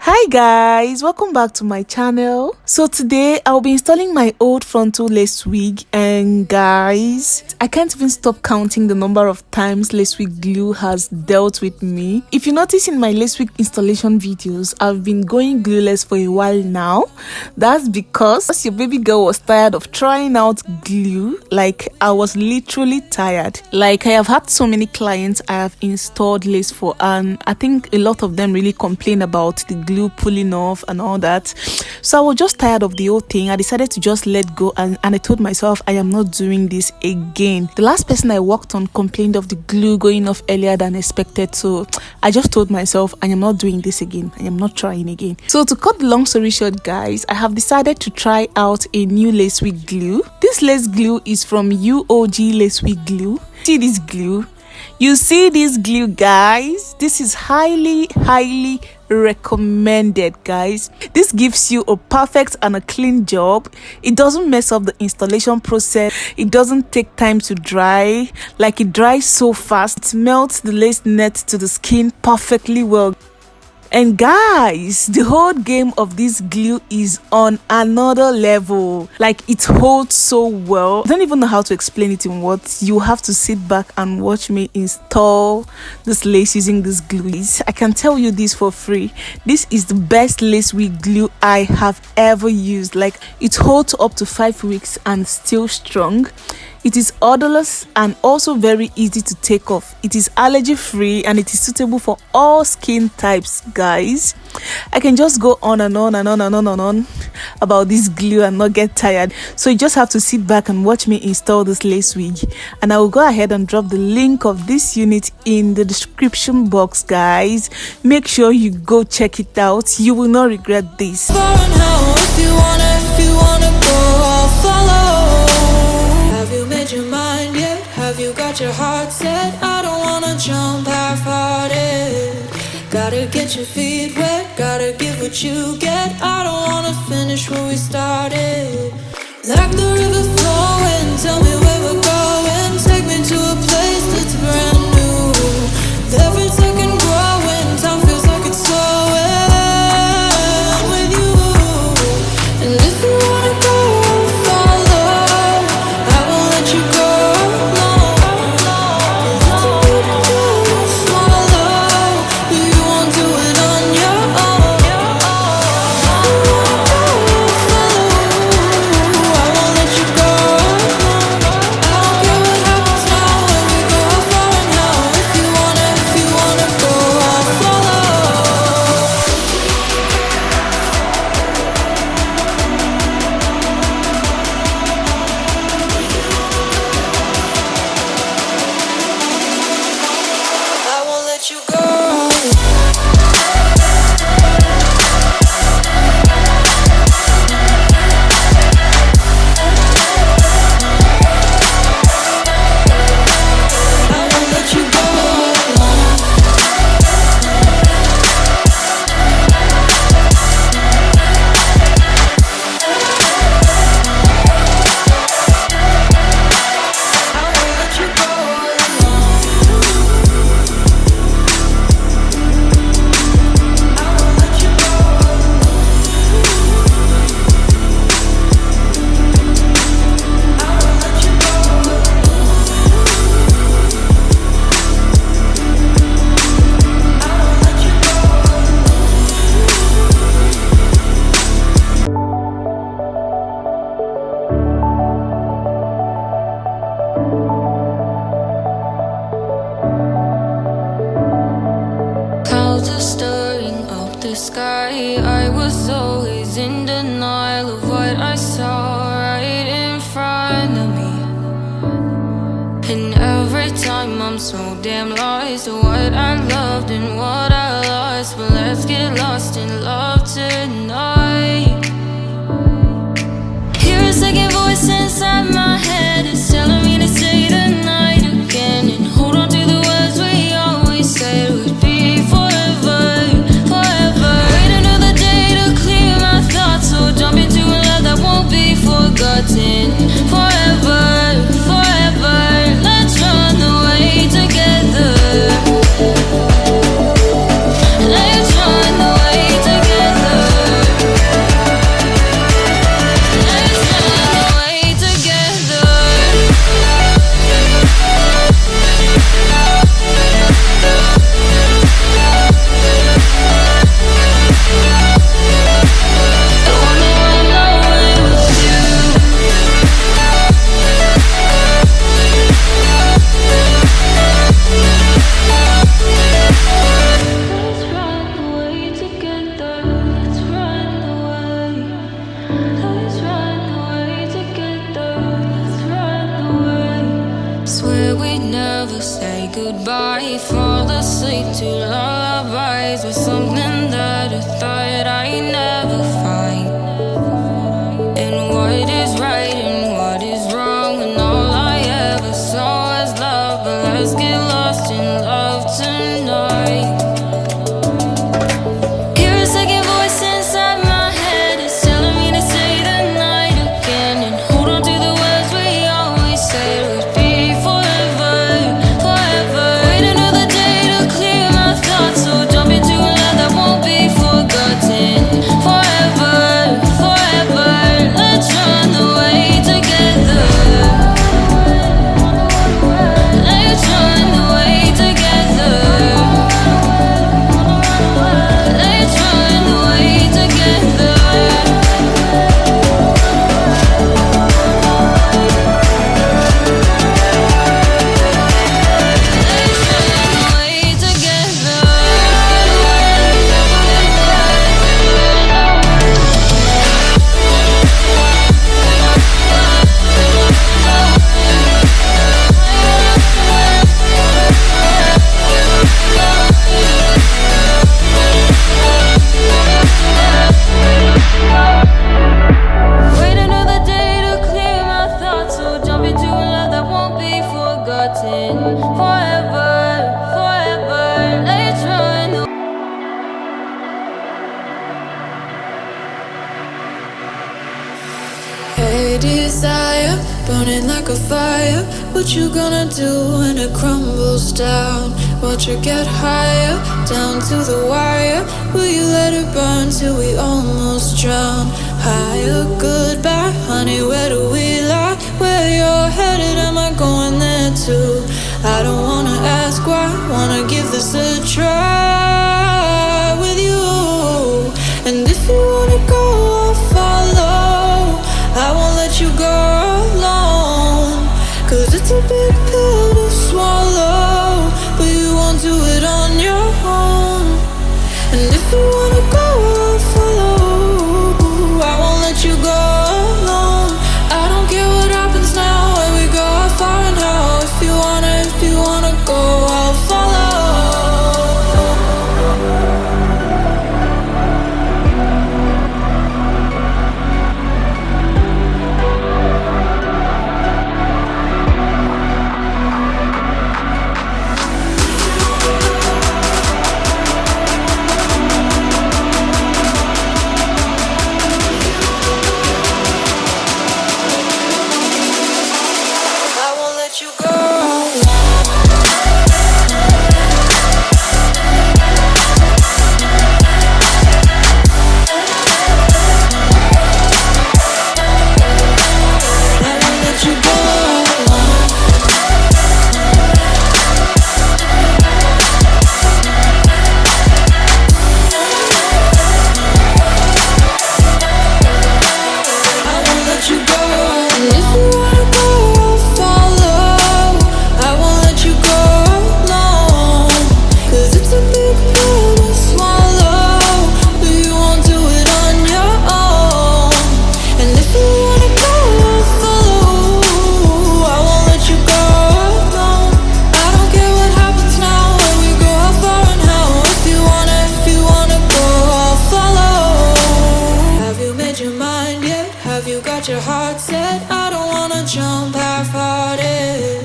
Hi guys, welcome back to my channel. So today I'll be installing my old frontal lace wig, and guys, I can't even stop counting the number of times lace wig glue has dealt with me. If you notice in my lace wig installation videos, I've been going glueless for a while now. That's because your baby girl was tired of trying out glue. Like, I was literally tired. Like, I have had so many clients I have installed lace for, and I think a lot of them really complain about the glue pulling off and all that. So I was just tired of the whole thing. I decided to just let go, and I told myself I am not doing this again. The last person I worked on complained of the glue going off earlier than expected, so I just told myself I am not doing this again. I am not trying again. So to cut the long story short, guys, I have decided to try out a new lace wig glue. This lace glue is from UOG Lace Wig Glue. See this glue? You see this glue, guys? This is highly recommended, guys. This gives you a perfect and a clean job. It doesn't mess up the installation process. It doesn't take time to dry. Like, it dries so fast. It melts the lace net to the skin perfectly well. And guys, the whole game of this glue is on another level. Like, it holds so well. I don't even know how to explain it in words. You have to sit back and watch me install this lace using this glue. I can tell you this for free. This is the best lace wig glue I have ever used. Like, it holds up to 5 weeks and still strong. It is odorless and also very easy to take off. It is allergy free and it is suitable for all skin types, guys. I can just go on and on and on and on and on about this glue and not get tired. So you just have to sit back and watch me install this lace wig. And I will go ahead and drop the link of this unit in the description box, guys. Make sure you go check it out. You will not regret this. If you wanna go, I'll follow. Have you made your mind yet? Have you got your heart set? I don't wanna jump half-hearted. Gotta get your feet wet, gotta give what you get. I don't wanna finish where we started. Like the river flowing, tell me where we're going. Take me to a place that's brand new. Every second growing, time feels like it's slowing with you. And if you wanna go, follow. I won't let you go. Sky, I was always in denial of what I saw right in front of me. And every time I'm so damn lost to what I loved and what I lost. But let's get lost in love tonight. Hear a second voice inside my head. It's telling me to say the night again and hold on to the words we always said would be forever. So jump into a love that won't be forgotten. Forever, forever. Let's run away together. Let's run away together. to lullabies with something that I thought I'd never find. And what is right and what is wrong, and all I ever saw was love. But let's get lost in love tonight. Hear a second voice inside my head, it's telling me to say the night again, and hold on to the words we always said would be forever, forever. Wait another day to clear my thoughts, so jump into a love that won't be forgotten. Forever, forever, let's run away together. Let's run away together. Let's run away together. Wait another day to clear my thoughts, so jump into a love that won't be forgotten. Forever, forever, let's run away. Hey desire, burning like a fire. What you gonna do when it crumbles down? Watch it get higher, down to the wire. Will you let it burn till we almost drown? Higher, goodbye, honey, where do we lie? Where you're headed, am I going there too? I don't wanna ask why, wanna give this a try with you. And if you wanna go, I'll follow. I won't let you go alone, 'cause it's a big pill to swallow, but you won't do it on your own. And if you wanna go, I'll follow. I won't let you go alone. I don't care what happens now, where we go, how far and how. If you wanna go, I'll follow. I won't let you go. I won't let you go. I won't let you go. And if you wanna go, I'll follow. I won't let you go alone, 'cause it's a big pill to swallow, but you won't do it on your own. And if you wanna go, I'll follow. I won't let you go alone. I don't care what happens now, where we go, how far and how. If you wanna go, I'll follow. Have you made your mind yet? Have you got your heart set? I don't wanna jump half-hearted.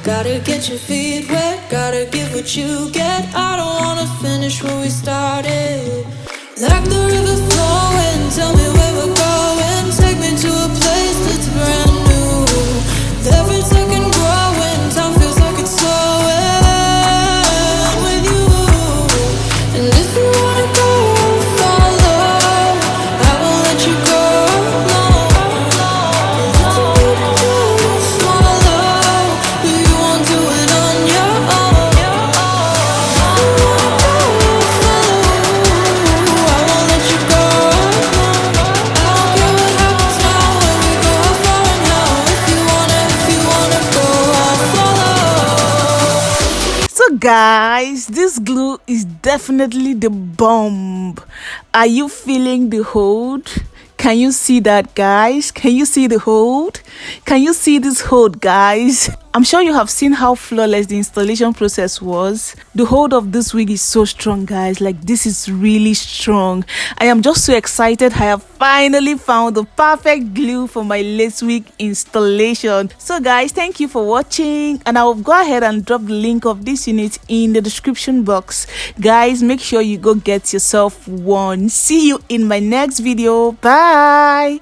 Gotta get your feet wet, gotta give what you get. I don't wanna finish where we started. Like the river flowing, tell me where we're going. Take me to a place that's brand new. With every second growing, time feels like it's slowing with you. And if you wanna go, I'll follow. I won't let you go alone. 'Cause it's a big pill to swallow, but you won't do it on your own. If you wanna go, I'll follow. I won't let you go alone. I don't care what happens now, where we go, how far and how. If you wanna go, I'll follow. So guys, this glue is definitely the bomb. Are you feeling the hold? Can you see that, guys? Can you see the hold? Can you see this hold, guys? I'm sure you have seen how flawless the installation process was. The hold of this wig is so strong, guys. Like, this is really strong. I am just so excited. I have finally found the perfect glue for my lace wig installation. So guys, thank you for watching, and I will go ahead and drop the link of this unit in the description box. Guys, make sure you go get yourself one. See you in my next video. Bye.